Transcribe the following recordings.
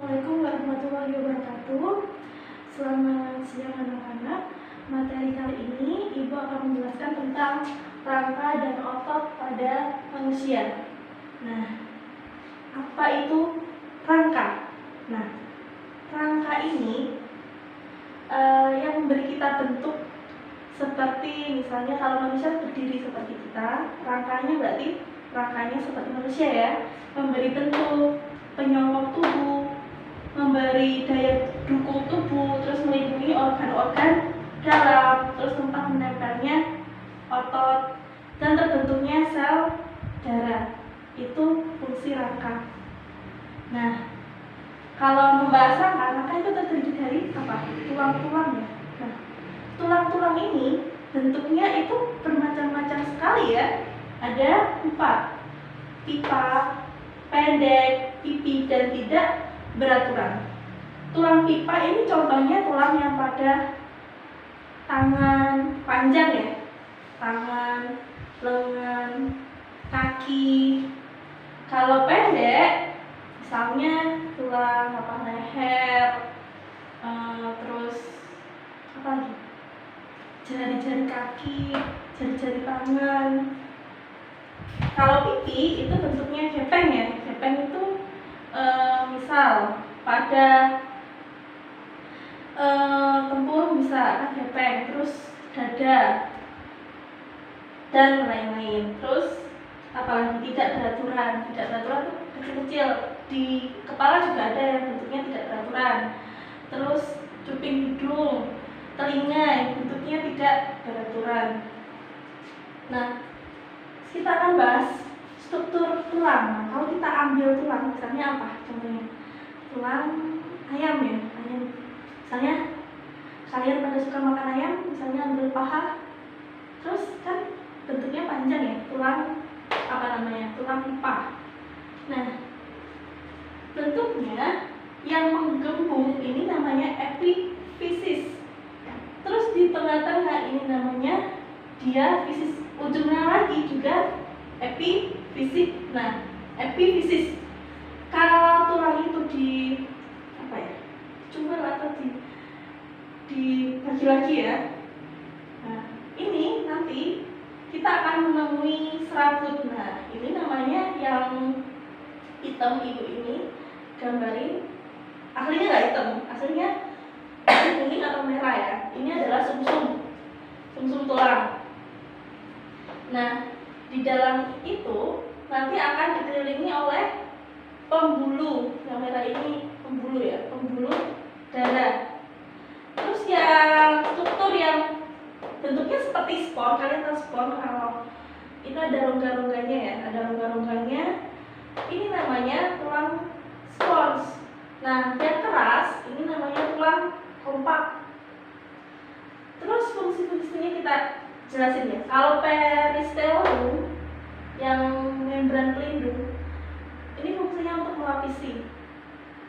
Assalamualaikum warahmatullahi wabarakatuh. Selamat siang anak-anak. Materi kali ini Ibu akan menjelaskan tentang rangka dan otot pada manusia. Nah, apa itu rangka? Nah, rangka ini yang memberi kita bentuk seperti misalnya kalau manusia berdiri seperti kita, rangkanya seperti manusia ya, memberi bentuk, penyokong tubuh, memberi daya dukung tubuh, terus melindungi organ-organ dalam, terus tempat menempelnya otot, dan terbentuknya sel darah. Itu fungsi rangka. Nah, kalau membahas rangka itu terdiri dari apa? Tulang-tulang ya. Nah, tulang-tulang ini bentuknya itu bermacam-macam sekali ya. Ada 4: pipa, pendek, pipi, dan tidak beraturan. Tulang pipa ini contohnya tulang yang pada tangan panjang ya, tangan, lengan, kaki. Kalau pendek, misalnya tulang leher, terus apa lagi? Jari-jari kaki, jari-jari tangan. Kalau pipi itu bentuknya gepeng ya. Gepeng itu misal pada tempurung bisa kan gepeng, terus dada dan lain-lain. Terus apalagi tidak beraturan itu kecil-kecil, di kepala juga ada yang bentuknya tidak beraturan. Terus cuping hidung, telinga bentuknya tidak beraturan. Nah, kita akan bahas struktur tulang. Nah, kalau kita ambil tulang, misalnya apa? Contohnya tulang ayam ya, ayam. Misalnya kalian pada suka makan ayam, misalnya ambil paha, terus kan bentuknya panjang ya, tulang tulang pipa. Nah, bentuknya yang menggembung ini namanya epifisis. Terus di tengah-tengah ini namanya diafisis. Ujungnya lagi juga epifisis. Nah, epifisis. Kalau tulang itu cumber atau dibagi lagi ya. Nah, ini nanti kita akan menemui serabut. Nah, ini namanya yang hitam ibu ini gambarin. Aslinya nggak hitam, aslinya kuning atau merah ya. Ini adalah sumsum tulang. Nah, di dalam itu nanti akan dikelilingi oleh pembuluh. Yang merah ini pembuluh ya, pembuluh darah. Terus yang struktur yang bentuknya seperti spons, kalian tahu spons kalau itu ada rongga-rongganya ya, ada rongga-rongganya. Ini namanya tulang spons. Nah, yang keras ini namanya tulang kompak. Terus fungsi-fungsinya kita jelasin ya. Kalau peristeum yang membran pelindung, ini fungsinya untuk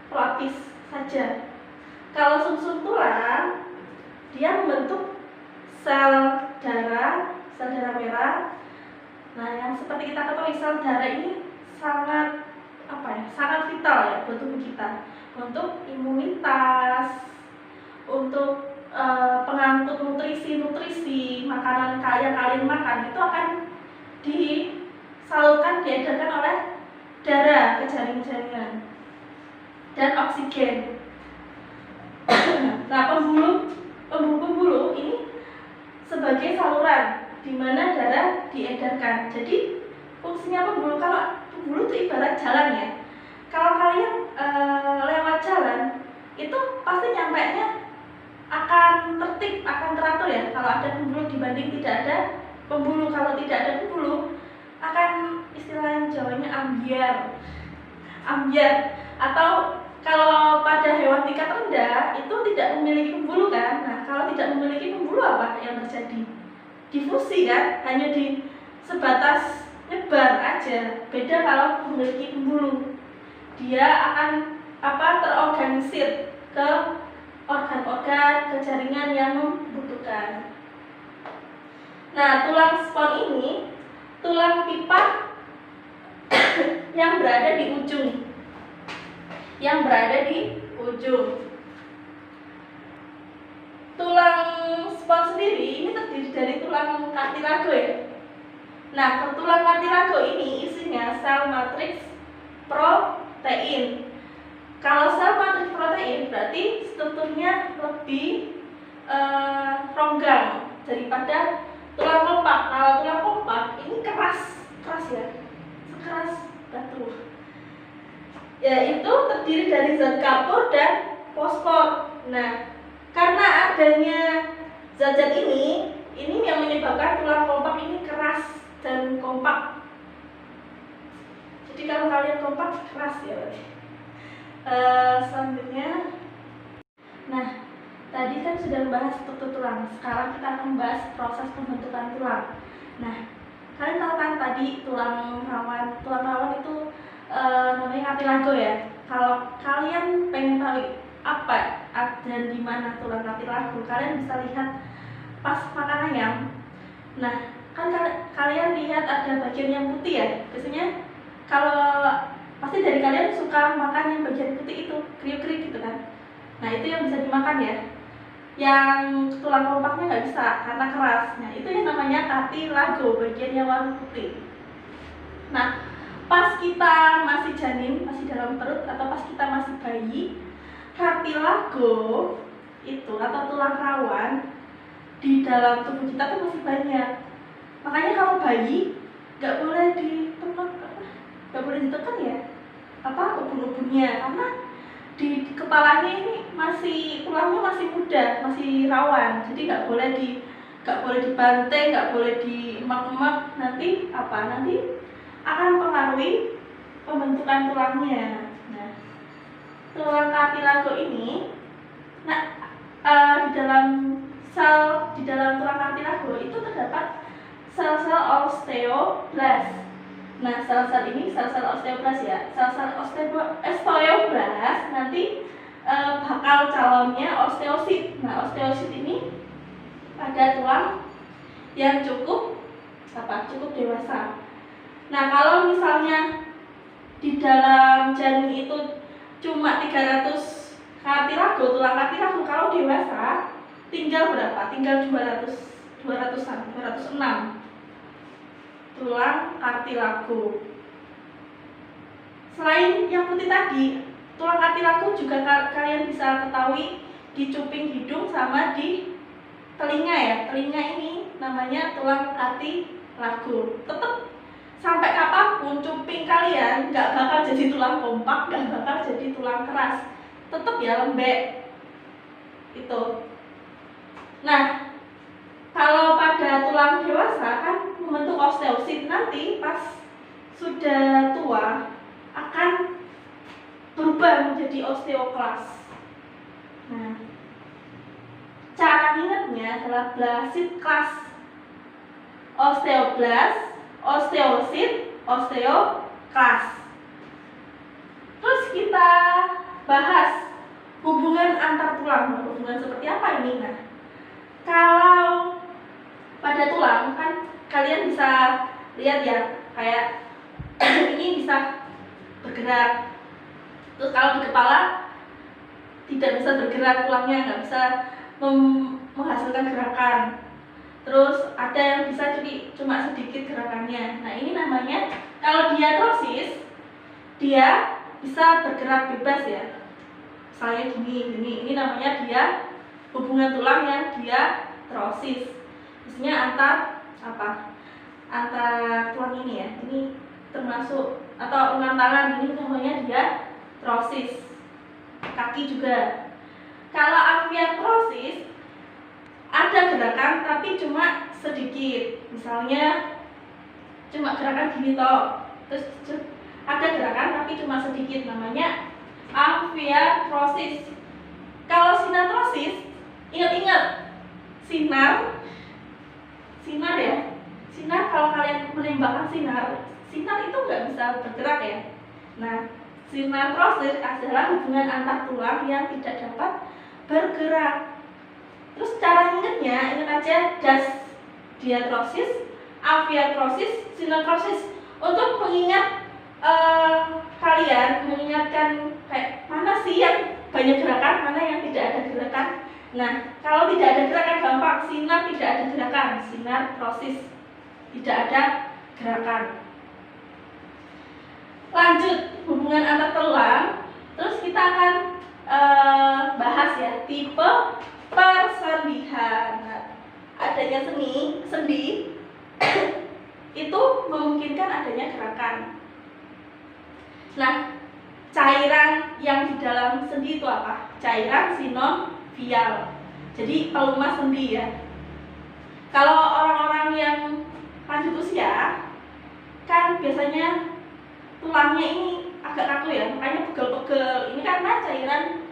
pelapis saja. Kalau sumsum tulang, dia membentuk sel darah merah. Nah, yang seperti kita ketahui sel darah ini sangat vital ya buat tubuh kita, untuk imunitas, untuk pengangkut nutrisi makanan yang kalian makan itu akan diedarkan oleh darah ke jaring-jaringan dan oksigen. Nah, pembuluh ini sebagai saluran di mana darah diedarkan. Jadi fungsinya pembuluh, kalau pembuluh itu ibarat jalan ya. Kalau kalian lewat jalan itu pasti nyampainya akan tertib, akan teratur ya. Kalau ada pembuluh dibanding tidak ada pembuluh. Kalau tidak ada pembuluh akan istilah Jawanya ambyar. Atau kalau pada hewan tingkat rendah itu tidak memiliki pembuluh kan. Nah, kalau tidak memiliki pembuluh apa yang terjadi? Difusi kan, hanya di sebatas nyebar aja. Beda kalau memiliki pembuluh, dia akan terorganisir ke organ-organ, ke jaringan yang membutuhkan. Nah, tulang spons ini tulang pipa yang berada di ujung. yang berada di ujung. Tulang spons sendiri ini terdiri dari tulang kartilago ya. Nah, tulang kartilago ini isinya sel matriks protein. Kalau sel matriks protein berarti strukturnya lebih ronggang daripada tulang kompak. Kalau tulang kompak ini keras ya, sekeras batu. Yaitu terdiri dari zat kapur dan fosfor. Nah, karena adanya zat-zat ini yang menyebabkan tulang kompak ini keras dan kompak. Jadi kalau kalian kompak keras ya. Selanjutnya, nah tadi kan sudah membahas struktur tulang. Sekarang kita akan membahas proses pembentukan tulang. Nah, kalian tahu kan tadi tulang rawan itu namanya kartilago ya. Kalau kalian pengen tahu apa dan di mana tulang kartilago, kalian bisa lihat pas makan ayam. Nah, kan kalian lihat ada bagian yang putih ya. Biasanya kalau pasti dari kalian suka makan yang bagian putih itu, kriuk-kriuk gitu kan. Nah, itu yang bisa dimakan ya. Yang tulang kompaknya nggak bisa karena keras. Nah, itu yang namanya kartilago, bagian yang warna putih. Nah, pas kita masih janin, masih dalam perut, atau pas kita masih bayi, kartilago itu atau tulang rawan di dalam tubuh kita tuh masih banyak. Makanya kalau bayi nggak boleh nggak boleh ditekan ya ubun-ubunnya, karena di kepalanya ini tulangnya masih muda, masih rawan. Jadi nggak boleh dibanting, nggak boleh diemak-emak. Nanti akan mempengaruhi pembentukan tulangnya. Nah, tulang kartilago ini, di dalam tulang kartilago itu terdapat sel-sel osteoblast. Nah, sel-sel ini sel-sel osteoblast ya. Sel-sel osteoblast nanti bakal calonnya osteosit. Nah, osteosit ini pada tulang yang cukup dewasa. Nah, kalau misalnya di dalam janin itu cuma 300 tulang kartilago, kalau dewasa tinggal berapa? Tinggal 206 tulang kartilago. Selain yang putih tadi, tulang kartilago juga kalian bisa ketahui di cuping hidung sama di telinga ya. Telinga ini namanya tulang kartilago. Tetap sampai kapanpun cuping kalian nggak bakal jadi tulang kompak, nggak bakal jadi tulang keras. Tetap ya lembek. Itu. Nah, kalau pada tulang dewasa kan membentuk osteosit, nanti pas sudah tua akan berubah menjadi osteoklas. Nah, cara ingatnya adalah Blasit-Klas. Osteoblast, osteosit, osteoklas. Terus kita bahas hubungan antar tulang. Hubungan seperti apa ini? Nah, kalau pada tulang kan kalian bisa lihat ya, kayak ini bisa bergerak. Terus kalau di kepala tidak bisa bergerak, tulangnya nggak bisa menghasilkan gerakan. Terus ada yang bisa jadi cuma sedikit gerakannya. Nah, ini namanya, kalau dia trosis, dia bisa bergerak bebas ya. Misalnya gini, ini namanya dia hubungan tulang yang dia trosis. Misalnya antar tulang ini ya, ini termasuk, atau lengan tangan ini namanya dia trosis. Kaki juga. Kalau amfiartrosis ada gerakan tapi cuma sedikit. Misalnya cuma gerakan gini toh. Terus ada gerakan tapi cuma sedikit, namanya amfiartrosis. Kalau sinartrosis, ingat-ingat sinar ya. Sinar, kalau kalian menembakkan sinar itu nggak bisa bergerak ya. Nah, sinartrosis adalah hubungan antar tulang yang tidak dapat bergerak. Terus cara ingat aja das diatrosis, amfiartrosis, sinartrosis. Untuk mengingat kalian, mengingatkan kayak mana sih yang banyak gerakan, mana yang tidak ada gerakan? Nah, kalau tidak ada gerakan gampang, sinar tidak ada gerakan, sinar proses tidak ada gerakan. Lanjut, hubungan antar tulang. Terus kita akan bahas ya tipe persendihan. Nah, adanya sendi itu memungkinkan adanya gerakan. Nah, cairan yang di dalam sendi itu apa? Cairan sinovial. Jadi pelumas sendi ya. Kalau orang-orang yang lanjut usia kan biasanya tulangnya ini agak kaku ya, makanya pegel-pegel. Ini karena cairan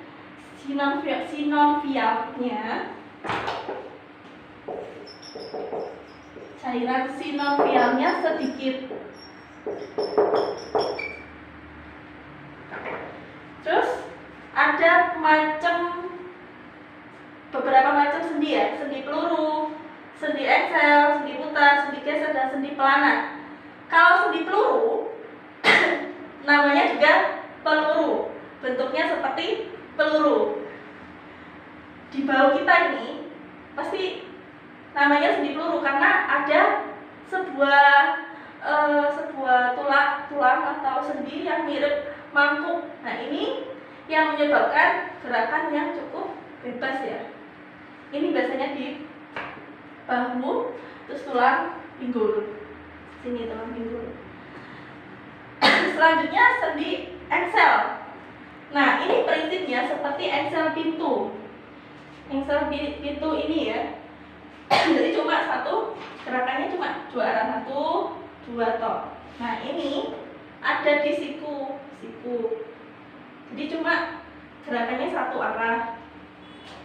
sinovialnya sedikit. Terus ada beberapa macam sendi ya, sendi peluru, sendi eksel, sendi putar, sendi geser, dan sendi pelana. Kalau sendi peluru namanya juga peluru, bentuknya seperti peluru. Di bahu kita ini pasti namanya sendi peluru karena ada sebuah tulang atau sendi yang mirip mangkuk. Nah, ini yang menyebabkan gerakan yang cukup bebas ya. Ini biasanya di bahu, terus tulang pinggul. Sini tulang pinggul. Selanjutnya sendi eksel. Nah, ini prinsipnya seperti eksel pintu. Eksel pintu ini ya. Jadi cuma satu, gerakannya cuma dua arah, 1, 2 toh. Nah, ini ada di siku. Jadi cuma gerakannya satu arah.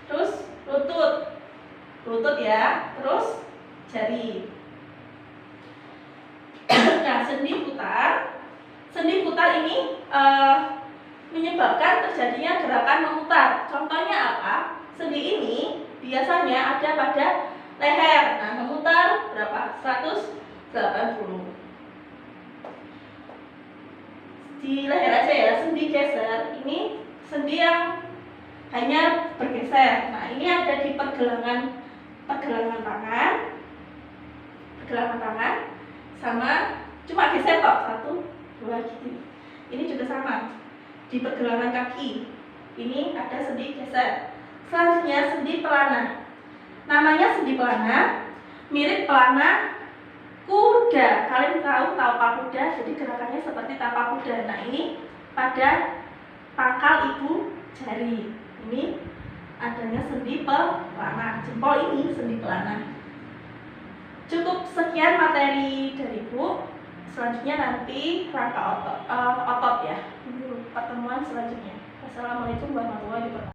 Terus lutut ya, terus jari. Nah, sendi putar ini menyebabkan terjadinya gerakan memutar. Contohnya apa? Sendi ini biasanya ada pada leher. Nah, memutar berapa? 180. Di leher aja ya. Sendi geser ini sendi yang hanya bergeser. Nah, ini ada di pergelangan tangan sama cuma geser kok, 1, 2 gitu. Ini juga sama di pergelangan kaki. Ini ada sendi geser. Selanjutnya sendi pelana. Namanya sendi pelana, mirip pelana kuda. Kalian tahu tapak kuda, jadi gerakannya seperti tapak kuda. Nah, ini pada pangkal ibu jari. Ini adanya sendi pelana. Jempol ini sendi pelana. Cukup sekian materi dari Bu. Selanjutnya nanti rangka otot ya. Pertemuan selanjutnya. Wassalamualaikum warahmatullahi wabarakatuh.